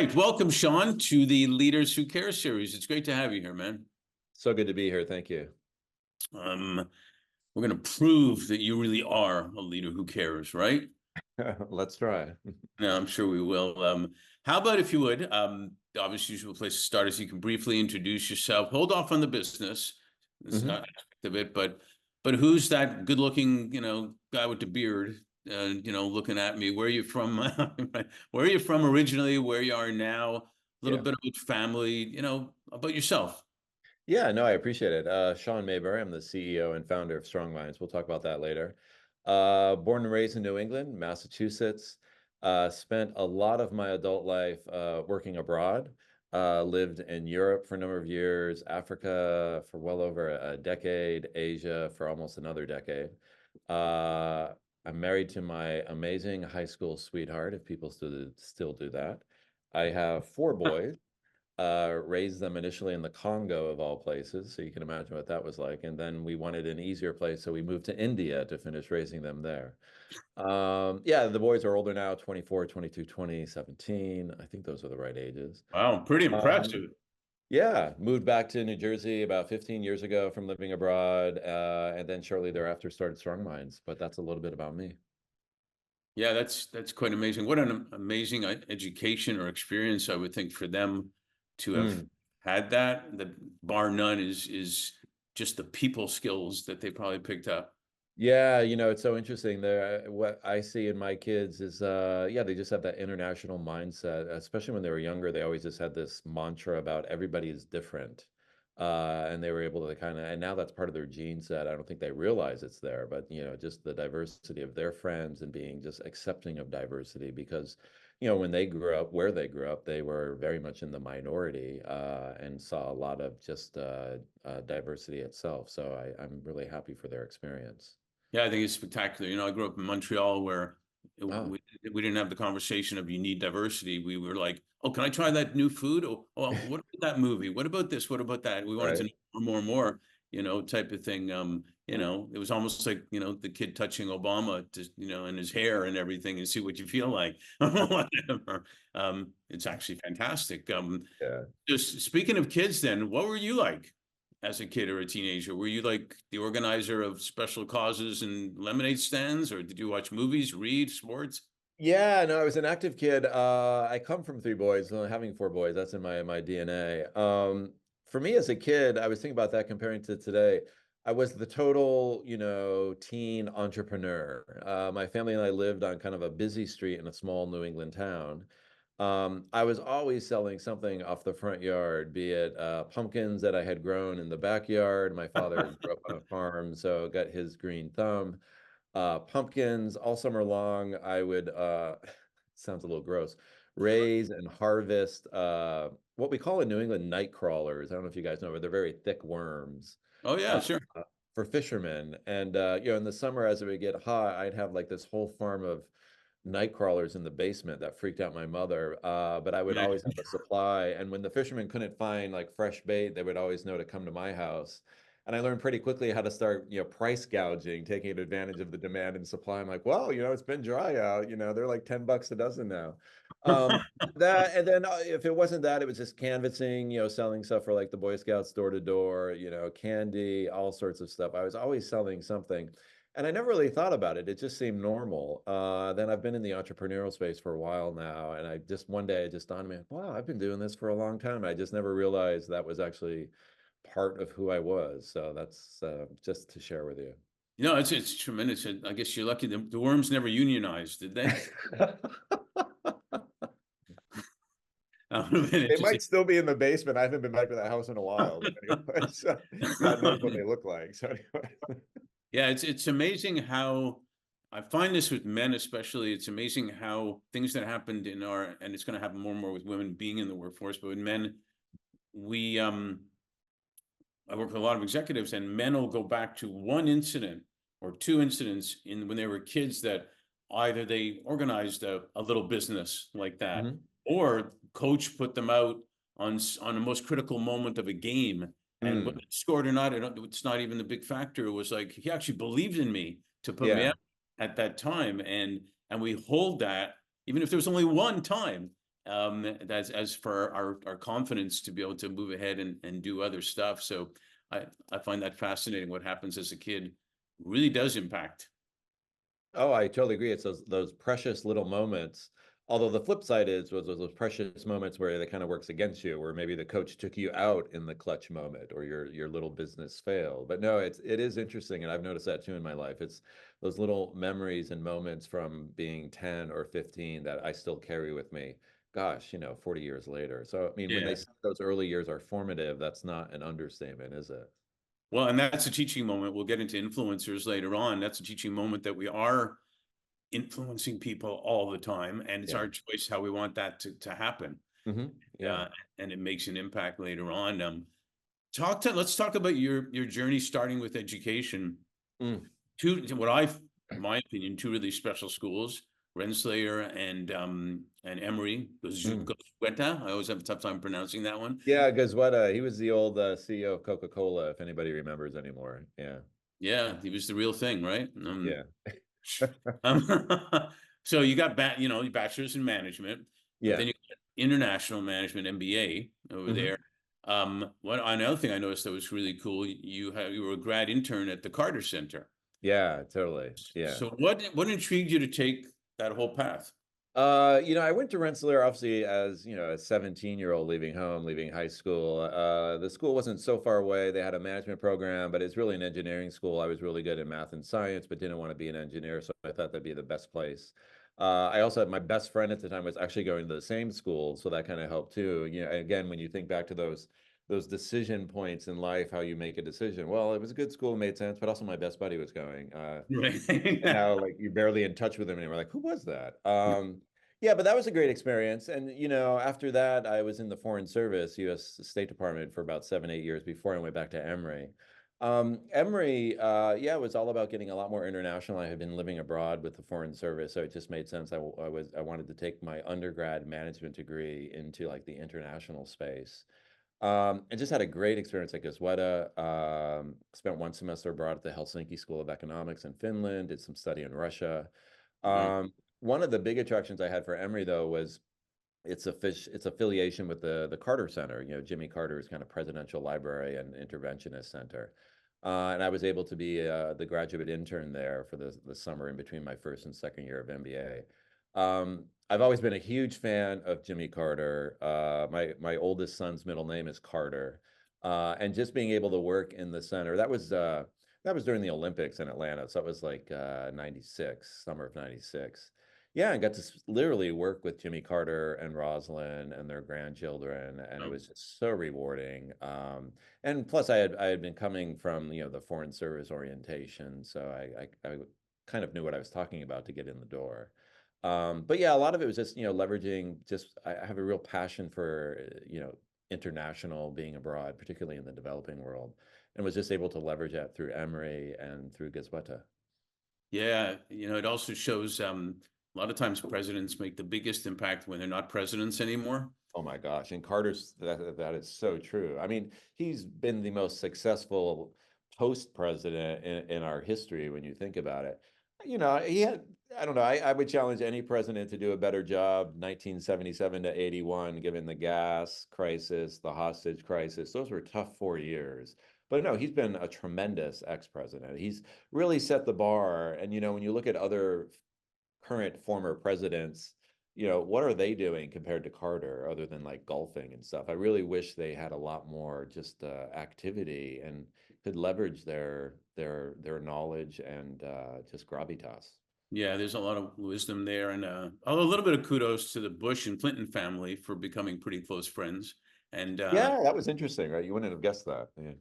right. Welcome, Sean, to the Leaders Who Care series. It's great to have you here, man. So good to be here. Thank you. We're going to prove that you really are a leader who cares, right? Let's try. No, I'm sure we will. How about if you would, the obvious usual place to start is you can briefly introduce yourself. Hold off on the business aspect of it, but who's that good-looking, guy with the beard, looking at me? Where are you from? Where are you from originally? Where you are now? A little bit about family, about yourself. Yeah, no, I appreciate it. Sean Mayberry, I'm the CEO and founder of StrongMinds. We'll talk about that later. Born and raised in New England, Massachusetts. Spent a lot of my adult life working abroad. Lived in Europe for a number of years, Africa for well over a decade, Asia for almost another decade. I'm married to my amazing high school sweetheart, if people still do that. I have four boys. Raised them initially in the Congo of all places, so you can imagine what that was like. And then we wanted an easier place, so we moved to India to finish raising them there. Yeah, the boys are older now, 24, 22, 20, 17. I think those are the right ages. Wow, pretty impressive. Yeah, moved back to New Jersey about 15 years ago from living abroad, and then shortly thereafter started StrongMinds. But that's a little bit about me. Yeah, that's quite amazing. What an amazing education or experience, I would think, for them to have had that. The bar none is just the people skills that they probably picked up. Yeah, it's so interesting there. What I see in my kids is, yeah, they just have that international mindset, especially when they were younger. They always just had this mantra about everybody is different. And they were able to and now that's part of their gene set. I don't think they realize it's there, but, just the diversity of their friends and being just accepting of diversity because, when they grew up, where they grew up, they were very much in the minority and saw a lot of just diversity itself. So I'm really happy for their experience. Yeah, I think it's spectacular. I grew up in Montreal where we didn't have the conversation of you need diversity. We were like, oh, can I try that new food? Oh, what about that movie? What about this? What about that? We wanted to know more and more, type of thing. It was almost like, the kid touching Obama, just, in his hair and everything and see what you feel like. Whatever. It's actually fantastic. Yeah. Just speaking of kids then, what were you like as a kid or a teenager? Were you like the organizer of special causes and lemonade stands, or did you watch movies, read, sports? Yeah, no, I was an active kid. I come from three boys, having four boys, that's in my DNA. For me as a kid, I was thinking about that comparing to today. I was the total, teen entrepreneur. My family and I lived on kind of a busy street in a small New England town. I was always selling something off the front yard, be it pumpkins that I had grown in the backyard. My father grew up on a farm, so got his green thumb. Pumpkins all summer long. I would, sounds a little gross, raise and harvest what we call in New England night crawlers. I don't know if you guys know, but they're very thick worms. Oh yeah, sure. For fishermen. And, in the summer, as it would get hot, I'd have like this whole farm of night crawlers in the basement that freaked out my mother. But I would always have a supply. And when the fishermen couldn't find like fresh bait, they would always know to come to my house. And I learned pretty quickly how to start, price gouging, taking advantage of the demand and supply. I'm like, well, it's been dry out, they're like $10 a dozen now. That, and then if it wasn't that, it was just canvassing, selling stuff for like the Boy Scouts door to door, candy, all sorts of stuff. I was always selling something. And I never really thought about it. It just seemed normal. Then I've been in the entrepreneurial space for a while now. And one day it just dawned on me, wow, I've been doing this for a long time. I just never realized that was actually part of who I was. So that's just to share with you. It's tremendous. I guess you're lucky. The worms never unionized, did they? They might still be in the basement. I haven't been back to that house in a while. Anyway, so God knows what they look like. So anyway. Yeah, it's amazing how I find this with men especially. It's amazing how things that happened and it's going to happen more and more with women being in the workforce, but with men, I work with a lot of executives, and men will go back to one incident or two incidents when they were kids that either they organized a little business like that, or coach put them out on the most critical moment of a game. And whether they scored or not, it's not even the big factor. It was like, he actually believed in me to put me out at that time. And we hold that, even if there was only one time. as for our confidence to be able to move ahead and do other stuff. So I find that fascinating. What happens as a kid really does impact. Oh, I totally agree. It's those precious little moments. Although the flip side was those precious moments where it kind of works against you, where maybe the coach took you out in the clutch moment, or your little business failed. But no, it is interesting, and I've noticed that too in my life. It's those little memories and moments from being 10 or 15 that I still carry with me. Gosh, 40 years later. So I mean, when they Yeah. say those early years are formative, that's not an understatement, is it? Well, and that's a teaching moment. We'll get into influencers later on. That's a teaching moment that we are influencing people all the time, and it's Yeah. our choice how we want that to happen. Hmm. Yeah. Uh, and it makes an impact later on. Let's talk about your journey starting with education. Mm. My opinion, two really special schools, Rensselaer and Emory. Mm. Gosweta. I always have a tough time pronouncing that one. Yeah, Gazweta, he was the old CEO of Coca-Cola, if anybody remembers anymore. Yeah. Yeah, he was the real thing, right? Yeah. Um, so you got your bachelor's in management, but Yeah. then you got international management MBA over Hmm. there. What another thing I noticed that was really cool, you were a grad intern at the Carter Center. Yeah, totally. Yeah. So what intrigued you to take that whole path? I went to Rensselaer obviously as, a 17-year-old leaving home, leaving high school. The school wasn't so far away. They had a management program, but it's really an engineering school. I was really good in math and science, but didn't want to be an engineer, so I thought that'd be the best place. I also had my best friend at the time was actually going to the same school, so that kind of helped too. Again, when you think back to those decision points in life, how you make a decision. Well, it was a good school, made sense, but also my best buddy was going. And Right. now like you're barely in touch with him anymore. Like, who was that? Yeah, but that was a great experience. And after that, I was in the Foreign Service, U.S. State Department, for about 7, 8 years before I went back to Emory. Emory, yeah, it was all about getting a lot more international. I had been living abroad with the Foreign Service, so it just made sense. I wanted to take my undergrad management degree into like the international space. And just had a great experience at Gosweta. Spent one semester abroad at the Helsinki School of Economics in Finland, did some study in Russia. Right. One of the big attractions I had for Emory though was its affiliation with the Carter Center, Jimmy Carter's kind of presidential library and interventionist center. And I was able to be the graduate intern there for the summer in between my first and second year of MBA. I've always been a huge fan of Jimmy Carter. My oldest son's middle name is Carter, and just being able to work in the center that was during the Olympics in Atlanta, so it was like '96, summer of '96. Yeah, I got to literally work with Jimmy Carter and Rosalind and their grandchildren, and it Um, was just so rewarding. And plus, I had been coming from the Foreign Service orientation, so I kind of knew what I was talking about to get in the door. But yeah, a lot of it was just leveraging. Just I have a real passion for international, being abroad, particularly in the developing world, and was just able to leverage that through Emory and through Gizweta. yeah, it also shows a lot of times presidents make the biggest impact when they're not presidents anymore. Oh my gosh. And Carter's that is so true. I mean, he's been the most successful post president in our history when you think about it. He had, I don't know, I would challenge any president to do a better job 1977 to 81, given the gas crisis, the hostage crisis. Those were tough 4 years. But no, he's been a tremendous ex-president. He's really set the bar. And when you look at other current former presidents, what are they doing compared to Carter other than like golfing and stuff? I really wish they had a lot more just activity and could leverage their knowledge and just gravitas. Yeah, there's a lot of wisdom there, and a little bit of kudos to the Bush and Clinton family for becoming pretty close friends. And Yeah, that was interesting, right? You wouldn't have guessed that. Yeah.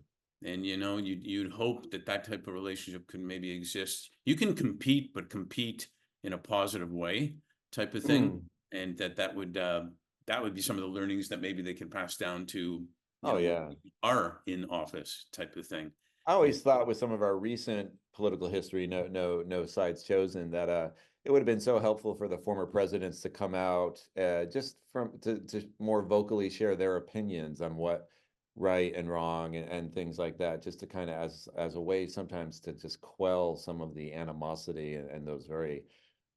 you'd hope that that type of relationship could maybe exist. You can compete, but compete in a positive way, type of thing, Mm. and that would be some of the learnings that maybe they can pass down to Oh when yeah. we are in office, type of thing. I always thought with some of our recent political history, no sides chosen, that it would have been so helpful for the former presidents to come out just to more vocally share their opinions on what right and wrong and things like that, just to kind of as a way sometimes to just quell some of the animosity and those very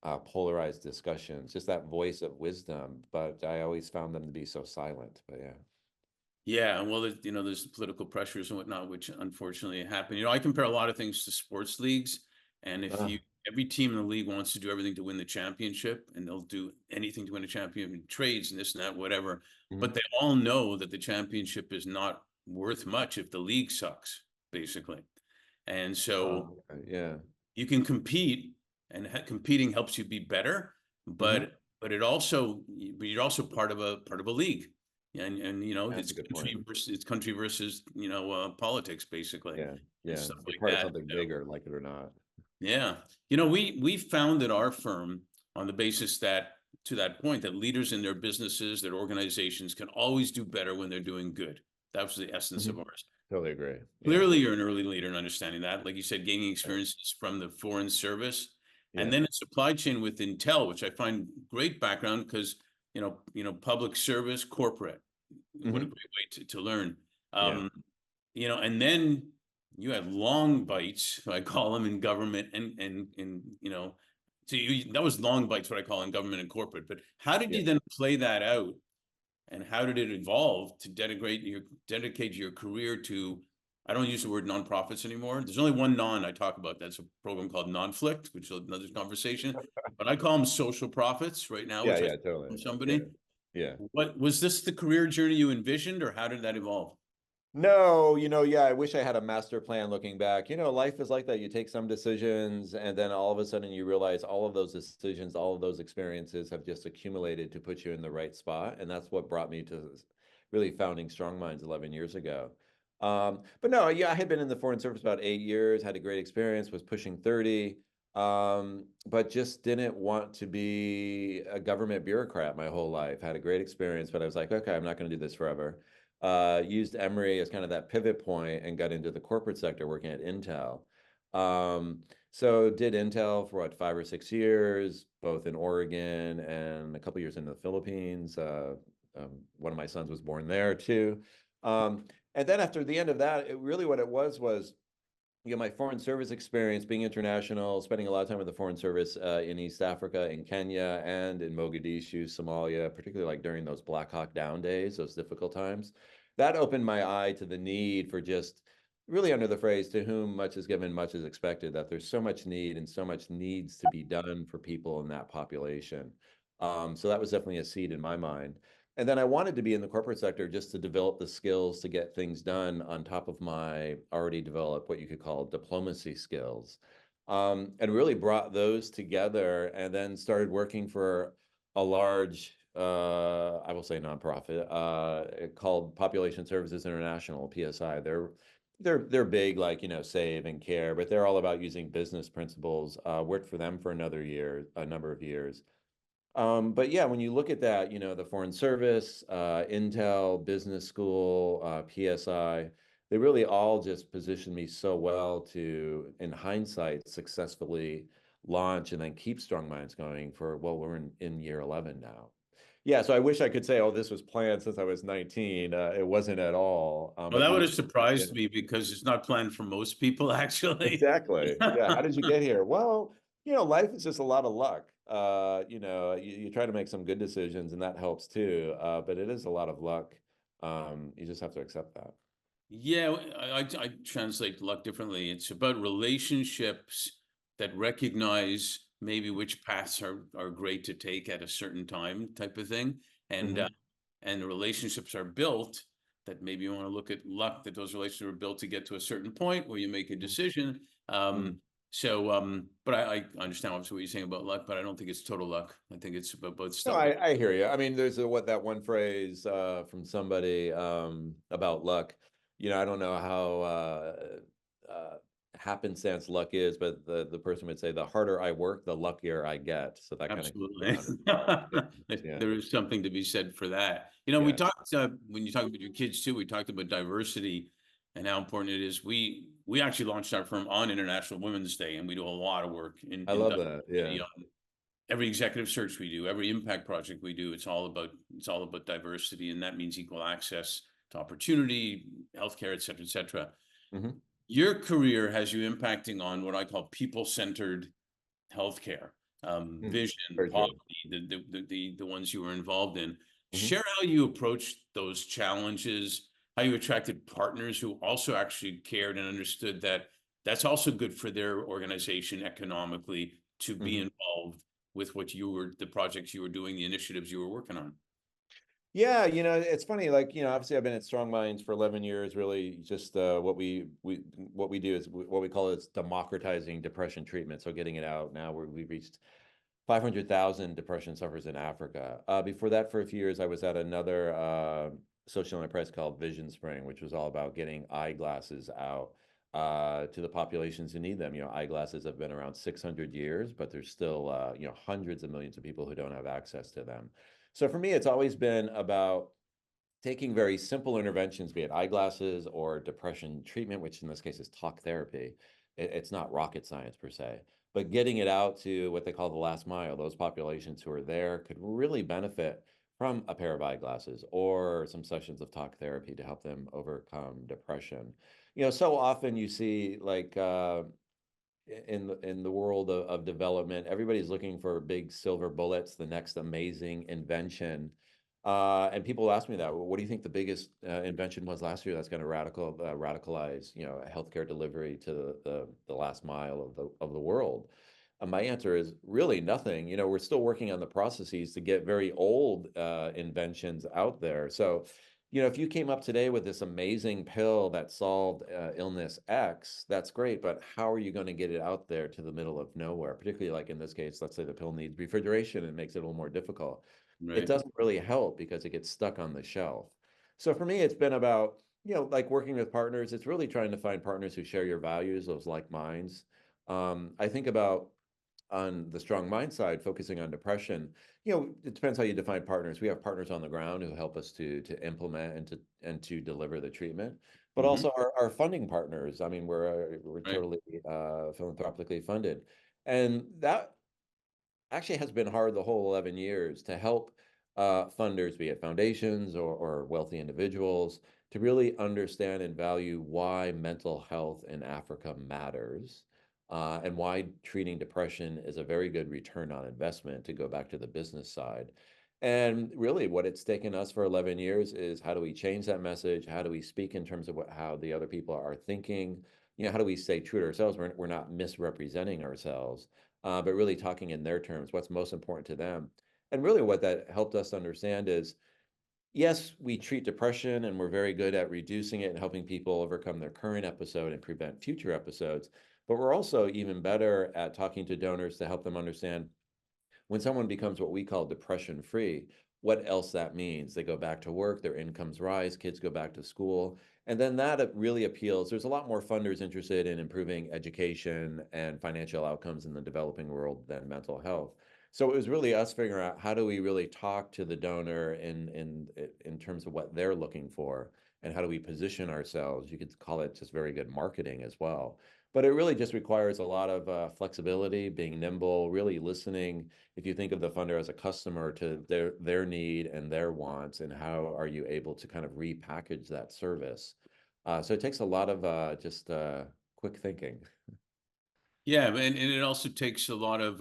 polarized discussions, just that voice of wisdom. But I always found them to be so silent. But yeah. Yeah, well, there's the political pressures and whatnot, which unfortunately happen. I compare a lot of things to sports leagues, and if Uh, you every team in the league wants to do everything to win the championship, and they'll do anything to win a championship, trades and this and that, whatever. mhm. But they all know that the championship is not worth much if the league sucks, basically. And so Okay, yeah. you can compete, and competing helps you be better, Hmm. but you're also part of a league, and That's it's a good point. country versus politics, basically, Yeah, and yeah. stuff You're like part of that. something bigger, like it or not. Yeah, we founded our firm on the basis that, to that point, that leaders in their businesses, their organizations, can always do better when they're doing good. That was the essence of Hmm. ours. Totally agree. Yeah. Clearly, you're an early leader in understanding that. Like you said, gaining Yeah. experiences from the foreign service, and Yeah. then in supply chain with Intel, which I find great background because public service, corporate. What a Hmm. great way to learn. Yeah. And then you had long bites, I call them, in government, and so that was long bites, what I call in government and corporate. But how did Yeah. you then play that out, and how did it evolve to dedicate your career to, I don't use the word nonprofits anymore. There's only one non I talk about. That's a program called Nonflict, which is another conversation. But I call them social profits right now, Yeah. which I Yeah. Totally. from Yeah. somebody. Yeah. What was this, the career journey you envisioned, or how did that evolve? No, yeah, I wish I had a master plan looking back. Life is like that. You take some decisions, and then all of a sudden you realize all of those decisions, all of those experiences have just accumulated to put you in the right spot. And that's what brought me to really founding StrongMinds 11 years ago. But no, yeah, I had been in the foreign service about 8 years, had a great experience, was pushing 30, but just didn't want to be a government bureaucrat my whole life. Had a great experience, but I was like, okay, I'm not going to do this forever. Used Emory as kind of that pivot point and got into the corporate sector working at Intel. So did Intel for what, 5 or 6 years, both in Oregon and a couple years in the Philippines. One of my sons was born there too. And then after the end of that, really what it was my foreign service experience, being international, spending a lot of time with the foreign service in East Africa, in Kenya, and in Mogadishu, Somalia, particularly like during those Black Hawk Down days, those difficult times. That opened my eye to the need for just really under the phrase, to whom much is given, much is expected, that there's so much need and so much needs to be done for people in that population. So that was definitely a seed in my mind. And then I wanted to be in the corporate sector just to develop the skills to get things done on top of my already developed what you could call diplomacy skills. And really brought those together and then started working for a large, I will say nonprofit, called Population Services International, PSI. They're big, like, save and care, but they're all about using business principles. Worked for them for a number of years. But yeah, when you look at that, the Foreign Service, Intel, Business School, PSI, they really all just positioned me so well to, in hindsight, successfully launch and then keep Strong Minds going for, well, we're in year 11 now. Yeah, so I wish I could say, oh, this was planned since I was 19. It wasn't at all. Well, But that we would just, have yeah, surprised me because it's not planned for most people, actually. exactly. Yeah. How did you get here? Well, life is just a lot of luck. You try to make some good decisions and that helps too. But it is a lot of luck. You just have to accept that. Yeah, I translate luck differently. It's about relationships that recognize maybe which paths are great to take at a certain time, type of thing. And Hmm. and the relationships are built, that maybe you want to look at luck, that those relationships are built to get to a certain point where you make a decision. Mm. But I understand obviously what you're saying about luck, but I don't think it's total luck. I think it's about both No, stuff. I hear you. I mean, there's that one phrase from somebody about luck. I don't know how happenstance luck is, but the person would say, the harder I work, the luckier I get. So that kind of comes Absolutely. around as well. Yeah. There is something to be said for that. We Yeah. talked, when you talk about your kids too, we talked about diversity and how important it is. We actually launched our firm on International Women's Day, and we do a lot of work I in love that. Yeah. diversity on every executive search we do, every impact project we do. It's all about diversity, and that means equal access to opportunity, healthcare, et cetera, et cetera. Hmm. Your career has you impacting on what I call people-centered healthcare. vision, Very true. poverty, the ones you were involved in. Hmm. Share how you approached those challenges, how you attracted partners who also actually cared and understood that that's also good for their organization economically to be Hmm. involved with what you were, the projects you were doing, the initiatives you were working on. Yeah, it's funny, like, obviously I've been at StrongMinds for 11 years, really just what we do is what we call is democratizing depression treatment. So getting it out now where we've reached 500,000 depression sufferers in Africa. Before that, for a few years, I was at another social enterprise called Vision Spring, which was all about getting eyeglasses out to the populations who need them. Eyeglasses have been around 600 years, but there's still, hundreds of millions of people who don't have access to them. So for me, it's always been about taking very simple interventions, be it eyeglasses or depression treatment, which in this case is talk therapy. It's not rocket science per se, but getting it out to what they call the last mile, those populations who are there could really benefit from a pair of eyeglasses or some sessions of talk therapy to help them overcome depression. So often you see like in the world of development, everybody's looking for big silver bullets, the next amazing invention. And people ask me that, well, what do you think the biggest invention was last year that's going to radicalize, healthcare delivery to the last mile of the world? My answer is really nothing. We're still working on the processes to get very old inventions out there. So, if you came up today with this amazing pill that solved illness X, that's great, but how are you going to get it out there to the middle of nowhere? Particularly like in this case, let's say the pill needs refrigeration and makes it a little more difficult. It Right. doesn't really help because it gets stuck on the shelf. So for me, it's been about, like working with partners. It's really trying to find partners who share your values, those like minds. I think about on the strong mind side, focusing on depression, it depends how you define partners. We have partners on the ground who help us to implement and to deliver the treatment, but Mm-hmm. also our funding partners. I mean, we're Right. totally philanthropically funded, and that actually has been hard the whole 11 years to help funders, be it foundations or wealthy individuals, to really understand and value why mental health in Africa matters, and why treating depression is a very good return on investment to go back to the business side. And really, what it's taken us for 11 years is how do we change that message? How do we speak in terms of how the other people are thinking? How do we stay true to ourselves? We're not misrepresenting ourselves, but really talking in their terms, what's most important to them. And really, what that helped us understand is yes, we treat depression and we're very good at reducing it and helping people overcome their current episode and prevent future episodes. But we're also even better at talking to donors to help them understand when someone becomes what we call depression free, what else that means. They go back to work, their incomes rise, kids go back to school. And then that really appeals. There's a lot more funders interested in improving education and financial outcomes in the developing world than mental health. So it was really us figuring out how do we really talk to the donor in terms of what they're looking for, and how do we position ourselves. You could call it just very good marketing as well. But it really just requires a lot of flexibility, being nimble, really listening. If you think of the funder as a customer to their need and their wants, and how are you able to kind of repackage that service? So it takes a lot of just quick thinking. Yeah, and it also takes a lot of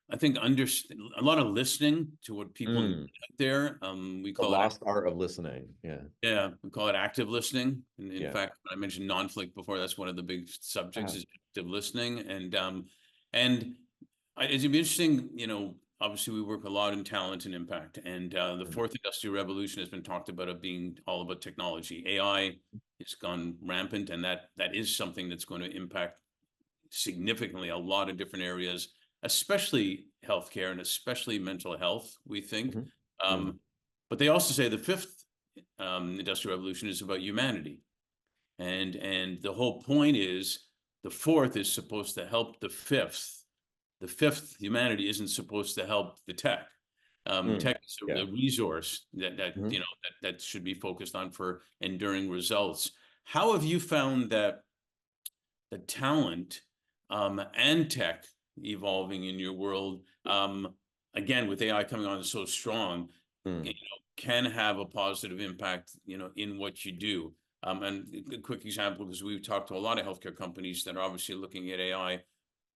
I think understand a lot of listening to what people need Mm, out there. We the call it lost art of listening. Yeah, yeah, we call it active listening. And in yeah. fact, I mentioned non-flick before. That's one of the big subjects Ah, is active listening. And it'd be interesting. Obviously we work a lot in talent and impact. And the mm, fourth industrial revolution has been talked about of being all about technology. AI has gone rampant, and that is something that's going to impact significantly a lot of different areas, especially healthcare and especially mental health, we think. mhm, mm, Um, but they also say the fifth industrial revolution is about humanity. And the whole point is the fourth is supposed to help the fifth. The fifth, humanity, isn't supposed to help the tech. mm, Tech is yeah. a resource Mhm. that should be focused on for enduring results. How have you found that the talent and tech evolving in your world, again, with AI coming on so strong, Mm, can have a positive impact, in what you do. And a quick example, because we've talked to a lot of healthcare companies that are obviously looking at AI,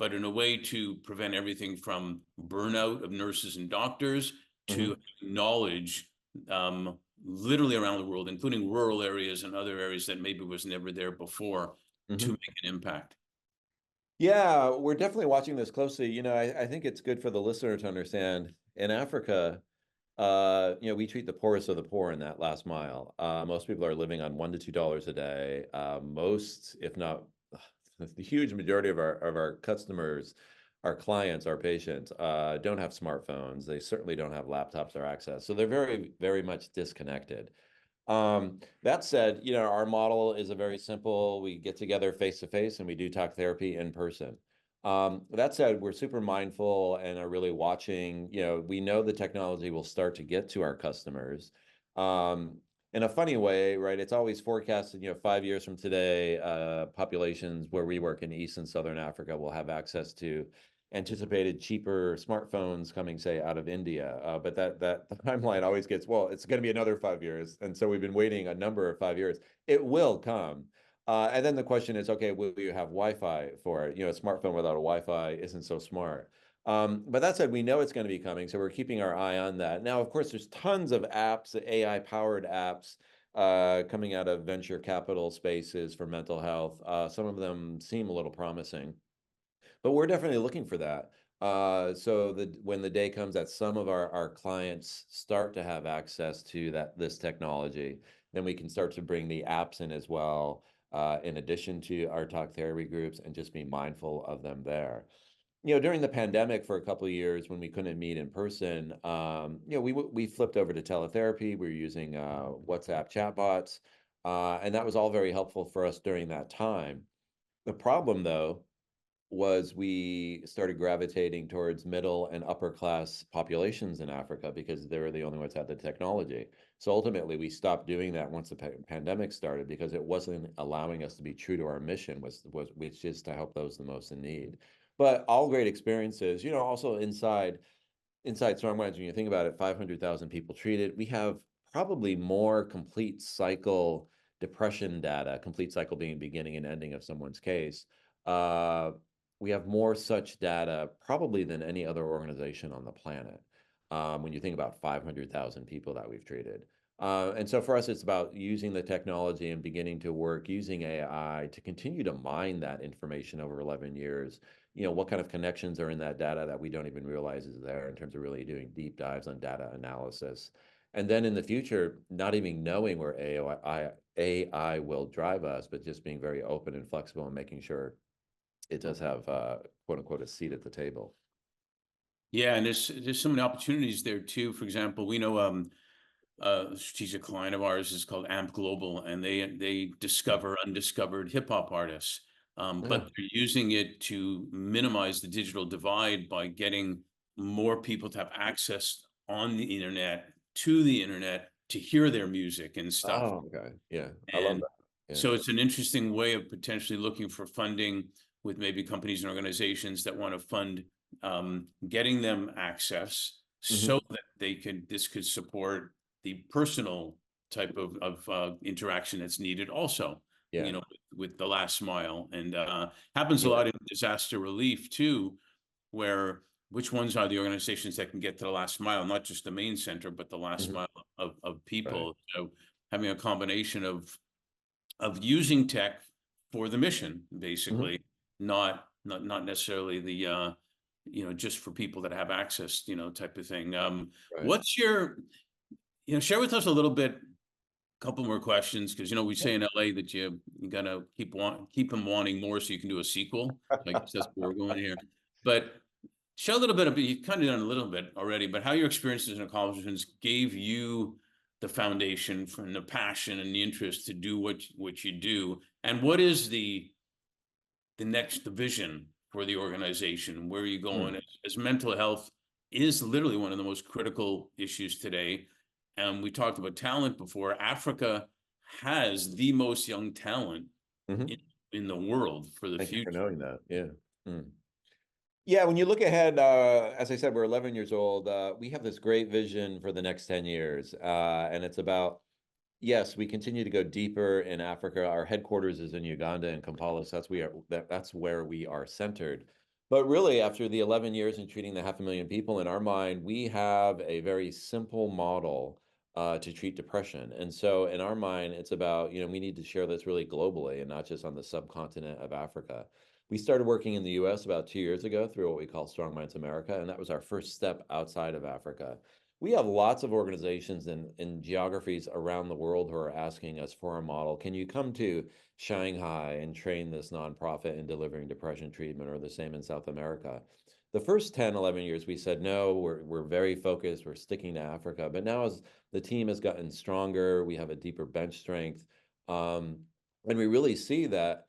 but in a way to prevent everything from burnout of nurses and doctors to knowledge literally around the world, including rural areas and other areas that maybe was never there before, to make an impact. Yeah, we're definitely watching this closely. You know, I think it's good for the listener to understand in Africa, you know, we treat the poorest of the poor in that last mile. Most people are living on $1 to $2 a day. Most, if not the huge majority of our customers, our clients, our patients, don't have smartphones. They certainly don't have laptops or access. So they're very, very much disconnected. That said, you know, our model is a very simple, we get together face to face and we do talk therapy in person. That said, we're super mindful and are really watching, you know, we know the technology will start to get to our customers. In a funny way, right? It's always forecasted, you know, 5 years from today, populations where we work in East and Southern Africa will have access to anticipated cheaper smartphones coming, say, out of India. But that timeline always gets, well, it's going to be another 5 years. And so we've been waiting a number of 5 years. It will come. And then the question is, okay, will you have Wi-Fi for it? You know, a smartphone without a Wi-Fi isn't so smart. But that said, we know it's going to be coming. So we're keeping our eye on that. Now, of course, there's tons of apps, AI-powered apps coming out of venture capital spaces for mental health. Some of them seem a little promising. But we're definitely looking for that. So when the day comes that some of our clients start to have access to this technology, then we can start to bring the apps in as well, in addition to our talk therapy groups, and just be mindful of them there. You know, during the pandemic for a couple of years when we couldn't meet in person, you know, we flipped over to teletherapy. We were using WhatsApp chatbots, and that was all very helpful for us during that time. The problem, though, was we started gravitating towards middle and upper class populations in Africa because they were the only ones that had the technology. So ultimately, we stopped doing that once the pandemic started because it wasn't allowing us to be true to our mission, which is to help those the most in need. But all great experiences, you know, also inside StrongMinds, when you think about it, 500,000 people treated. We have probably more complete cycle depression data, complete cycle being beginning and ending of someone's case. We have more such data probably than any other organization on the planet, when you think about 500,000 people that we've treated. And so for us, it's about using the technology and beginning to work using AI to continue to mine that information over 11 years. You know, what kind of connections are in that data that we don't even realize is there, in terms of really doing deep dives on data analysis. And then in the future, not even knowing where AI will drive us, but just being very open and flexible and making sure it does have, quote unquote, a seat at the table. Yeah, and there's so many opportunities there too. For example, we know a strategic client of ours is called AMP Global, and they discover undiscovered hip hop artists. But they're using it to minimize the digital divide by getting more people to have access on the internet to hear their music and stuff. Oh, okay. Yeah, I love And that. Yeah. so it's an interesting way of potentially looking for funding with maybe companies and organizations that want to fund getting them access so that this could support the personal type of interaction that's needed also, Yeah. you know, with the last mile. And happens a Yeah. lot in disaster relief too, where which ones are the organizations that can get to the last mile, not just the main center, but the last mile of people. Right. So having a combination of using tech for the mission, basically, not necessarily the you know, just for people that have access, you know, type of thing. Right. What's your, you know, share with us a little bit, a couple more questions, because you know we say in LA that you gotta keep them wanting more so you can do a sequel. I guess that's where we're going here. But share a little bit of, you kind of done a little bit already, but how your experiences and accomplishments gave you the foundation for the passion and the interest to do what you do, and what is the next vision for the organization? Where are you going? As mental health is literally one of the most critical issues today. And we talked about talent before. Africa has the most young talent in the world for the Thank you for future. knowing that. Yeah. Yeah, when you look ahead, as I said, we're 11 years old. We have this great vision for the next 10 years. And it's about, yes, we continue to go deeper in Africa. Our headquarters is in Uganda and Kampala. So that's where we are centered. But really, after the 11 years in treating the 500,000 people, in our mind, we have a very simple model to treat depression. And so in our mind, it's about, we need to share this really globally and not just on the subcontinent of Africa. We started working in the US about 2 years ago through what we call StrongMinds America, and that was our first step outside of Africa. We have lots of organizations in geographies around the world who are asking us for a model. Can you come to Shanghai and train this nonprofit in delivering depression treatment, or the same in South America? The first 10, 11 years, we said, no, we're very focused, we're sticking to Africa. But now as the team has gotten stronger, we have a deeper bench strength. And we really see that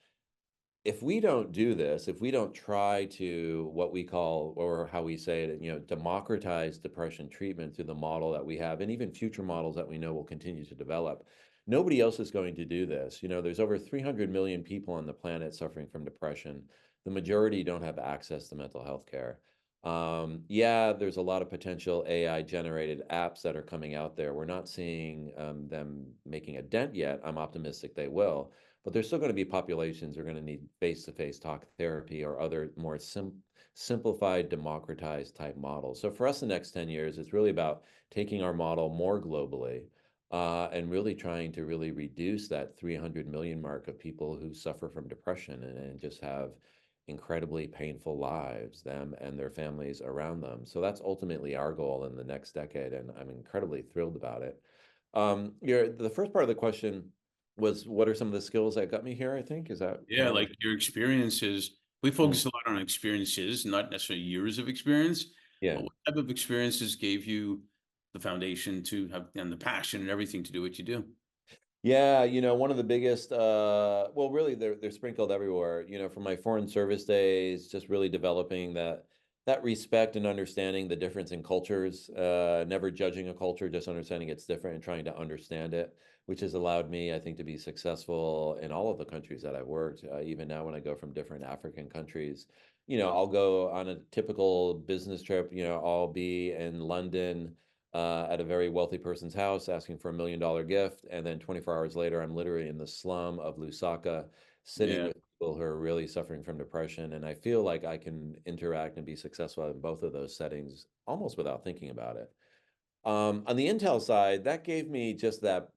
if we don't do this, if we don't try to what we call, or how we say it, democratize depression treatment through the model that we have, and even future models that we know will continue to develop, nobody else is going to do this. There's over 300 million people on the planet suffering from depression. The majority don't have access to mental health care. Yeah, there's a lot of potential AI generated apps that are coming out there. We're not seeing them making a dent yet. I'm optimistic they will. But there's still going to be populations who are going to need face-to-face talk therapy or other more simplified, democratized type models. So for us, the next 10 years, it's really about taking our model more globally and really trying to really reduce that 300 million mark of people who suffer from depression and just have incredibly painful lives, them and their families around them. So that's ultimately our goal in the next decade, and I'm incredibly thrilled about it. The first part of the question was, what are some of the skills that got me here, I think? Is that Yeah, kind of like your experiences. We Mm, focus a lot on experiences, not necessarily years of experience, yeah. but what type of experiences gave you the foundation to have and the passion and everything to do what you do? Yeah, one of the biggest, well, really, they're sprinkled everywhere. From my foreign service days, just really developing that respect and understanding the difference in cultures, never judging a culture, just understanding it's different and trying to understand it, which has allowed me, I think, to be successful in all of the countries that I've worked. Even now, when I go from different African countries, I'll go on a typical business trip. I'll be in London at a very wealthy person's house asking for $1 million gift. And then 24 hours later, I'm literally in the slum of Lusaka, sitting Yeah. with people who are really suffering from depression. And I feel like I can interact and be successful in both of those settings almost without thinking about it. On the Intel side, that gave me just that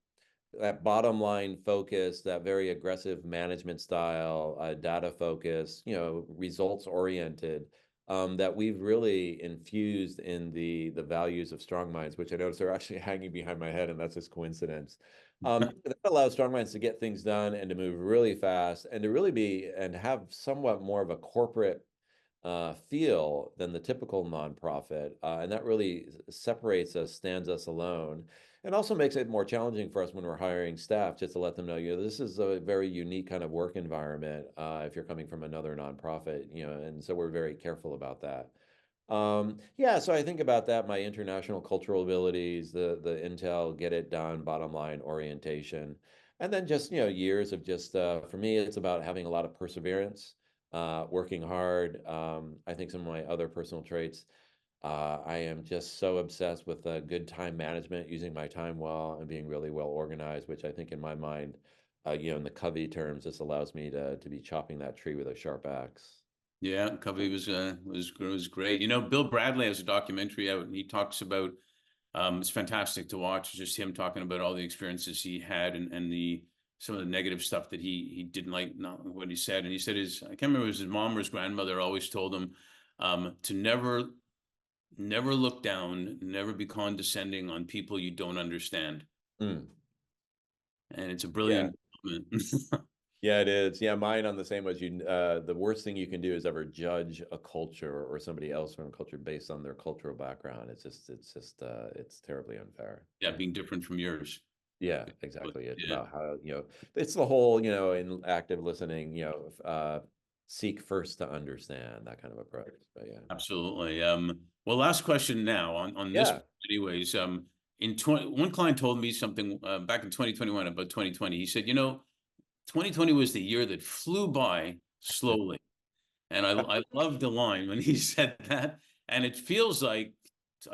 bottom line focus, that very aggressive management style, data focus, results oriented, that we've really infused in the values of Strong Minds, which I notice are actually hanging behind my head, and that's just coincidence. That allows Strong Minds to get things done and to move really fast and to really be and have somewhat more of a corporate feel than the typical nonprofit. And that really separates us, stands us alone, and also makes it more challenging for us when we're hiring staff, just to let them know, this is a very unique kind of work environment if you're coming from another nonprofit, and so we're very careful about that. Yeah, so I think about that, my international cultural abilities, the Intel, get it done, bottom line orientation, and then just, years of just, for me, it's about having a lot of perseverance, working hard. I think some of my other personal traits, I am just so obsessed with good time management, using my time well and being really well organized, which I think in my mind, in the Covey terms, this allows me to be chopping that tree with a sharp axe. Yeah, Covey was great. Bill Bradley has a documentary out, and he talks about it's fantastic to watch. Just him talking about all the experiences he had and the some of the negative stuff that he didn't like, not what he said. And he said I can't remember, it was his mom or his grandmother always told him to never look down, never be condescending on people you don't understand. Mm, And it's a yeah. brilliant comment. Yeah, it is. Yeah, mine on the same as you. The worst thing you can do is ever judge a culture or somebody else from a culture based on their cultural background. It's terribly unfair. Yeah, being different from yours. Yeah, exactly. It's Yeah, about how, it's the whole, in active listening, seek first to understand, that kind of approach. But yeah. absolutely. Well, last question now on this, Yeah. anyways. One client told me something back in 2021 about 2020. He said, 2020 was the year that flew by slowly. And I loved the line when he said that. And it feels like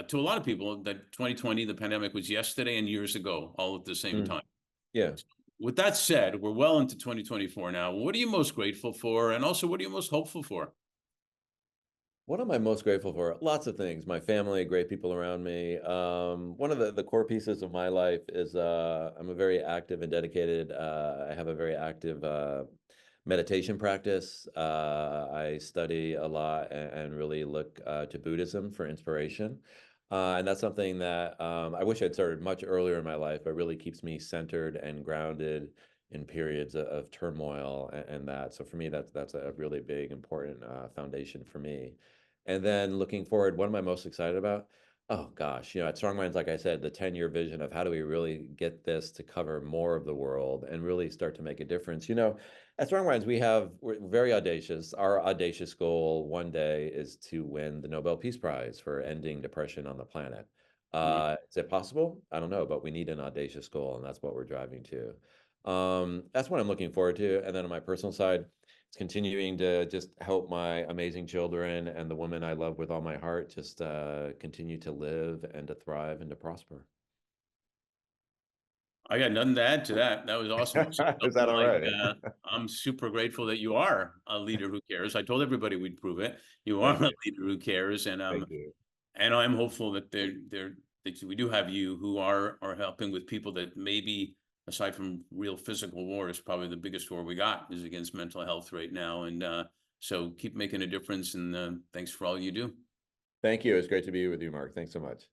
to a lot of people that 2020, the pandemic, was yesterday and years ago, all at the same Mm, time. yeah. With that said, we're well into 2024 now. What are you most grateful for? And also, what are you most hopeful for? What am I most grateful for? Lots of things. My family, great people around me. One of the core pieces of my life is I'm a very active and dedicated. I have a very active meditation practice. I study a lot and really look to Buddhism for inspiration. And that's something that I wish I'd started much earlier in my life, but really keeps me centered and grounded in periods of turmoil and that. So for me, that's a really big, important foundation for me. And then looking forward, what am I most excited about? Oh gosh, at StrongMinds, like I said, the 10-year vision of how do we really get this to cover more of the world and really start to make a difference. At StrongMinds, we're very audacious. Our audacious goal one day is to win the Nobel Peace Prize for ending depression on the planet. Wow. Is it possible? I don't know, but we need an audacious goal, and that's what we're driving to. That's what I'm looking forward to. And then on my personal side, it's continuing to just help my amazing children and the women I love with all my heart just continue to live and to thrive and to prosper. I got nothing to add to that. That was awesome. Is that all Like, right? I'm super grateful that you are a leader who cares. I told everybody we'd prove it. You are Thank a you. leader who cares, Thank you. and I'm hopeful that that we do have you who are helping with people that maybe, aside from real physical war, is probably the biggest war we got is against mental health right now. And so keep making a difference. And thanks for all you do. Thank you. It's great to be with you, Mark. Thanks so much.